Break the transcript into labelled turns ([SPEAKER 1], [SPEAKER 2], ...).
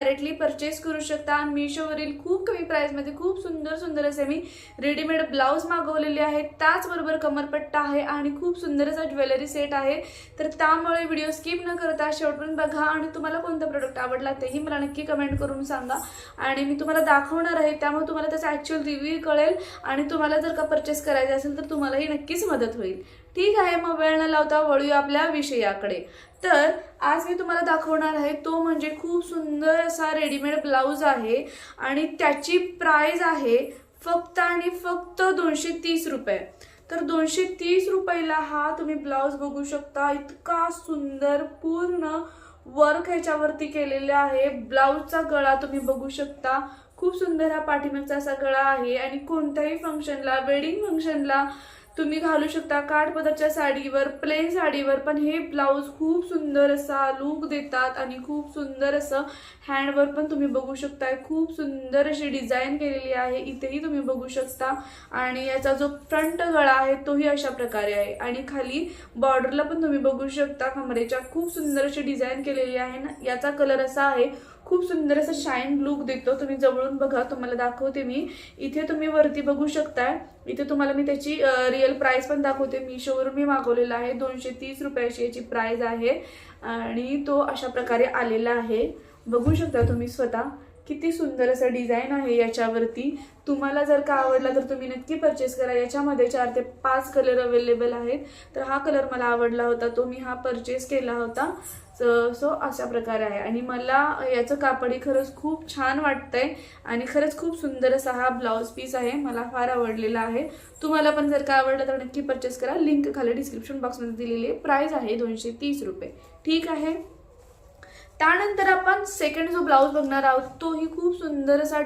[SPEAKER 1] Directly purchase करू शकता। मीशोवरील खूप कमी प्राइसमध्ये खूप सुंदर सुंदर असे मी रेडीमेड ब्लाऊज मागवलेले आहेत, त्याचबरोबर कमरपट्टा आहे आणि खूप सुंदर असा ज्वेलरी सेट आहे। तर त्यामुळे व्हिडिओ स्किप न करता शेवटपर्यंत बघा आणि तुम्हाला कोणता प्रोडक्ट आवडला तेही मला नक्की कमेंट करून सांगा आणि मी तुम्हाला दाखवणार आहे, त्यामुळे तुम्हाला त्याचा ॲक्च्युअल रिव्ह्यू कळेल आणि तुम्हाला जर का परचेस करायचे असेल तर तुम्हालाही नक्कीच मदत होईल। ठीक आहे, मग वेळ न लावता वळूया आपल्या विषयाकडे। तर आज मी तुम्हाला दाखवणार आहे तो म्हणजे खूप सुंदर असा रेडीमेड ब्लाऊज आहे आणि त्याची प्राइस आहे फक्त आणि फक्त 230 रुपये। तर 230 रुपयाला हा तुम्ही ब्लाऊज बघू शकता, इतका सुंदर पूर्ण वर्क ह्याच्यावरती केलेला आहे। ब्लाऊजचा गळा तुम्ही बघू शकता, खूप सुंदर हा पाठीमागचा असा गळा आहे आणि कोणत्याही फंक्शनला, वेडिंग फंक्शनला तुम्ही घालू शकता। काठपदरच्या साडीवर, प्लेन साडीवर पण हे ब्लाऊज खूप सुंदर असा लुक देतात आणि खूप सुंदर असं हँडवर्क पण तुम्ही बघू शकता। खूप सुंदर अशी डिझाईन केलेली आहे, इथेही तुम्ही बघू शकता आणि याचा जो फ्रंट गळा आहे तोही अशा प्रकारे आहे आणि खाली बॉर्डरला पण तुम्ही बघू शकता कमरेच्या खूप सुंदर अशी डिझाईन केलेली आहे ना। याचा कलर असा आहे, खूप सुंदर असं शाईन लुक देतो। तुम्ही जवळून बघा, तुम्हाला दाखवते मी। इथे तुम्ही वरती बघू शकताय, इथे तुम्हाला मी त्याची रिअल प्राइस पण दाखवते। मीशोवरून मी मागवलेला आहे, 230 रुपयाची याची प्राइस आहे आणि तो अशा प्रकारे आलेला आहे। बघू शकता तुम्ही स्वतः किती सुंदर असं डिझाईन आहे याच्यावरती। तुम्हाला जर का आवडला तर तुम्ही नक्की परचेस करा। याच्यामध्ये 4 ते 5 कलर अवेलेबल आहेत, तर हा कलर मला आवडला होता, तो मी हा परचेस केला होता। सो अशा प्रकारे आहे आणि मला याचं कापडही खरंच खूप छान वाटतंय आणि खरंच खूप सुंदर असा हा ब्लाऊज पीस आहे, मला फार आवडलेला आहे। तुम्हाला पण जर का आवडलं तर नक्की परचेस करा। लिंक खाली डिस्क्रिप्शन बॉक्समध्ये दिलेली आहे। प्राइस आहे 230 रुपये। ठीक आहे, त्यानंतर आपण सेकंड जो ब्लाऊज बघणार आहोत तोही खूप सुंदर असा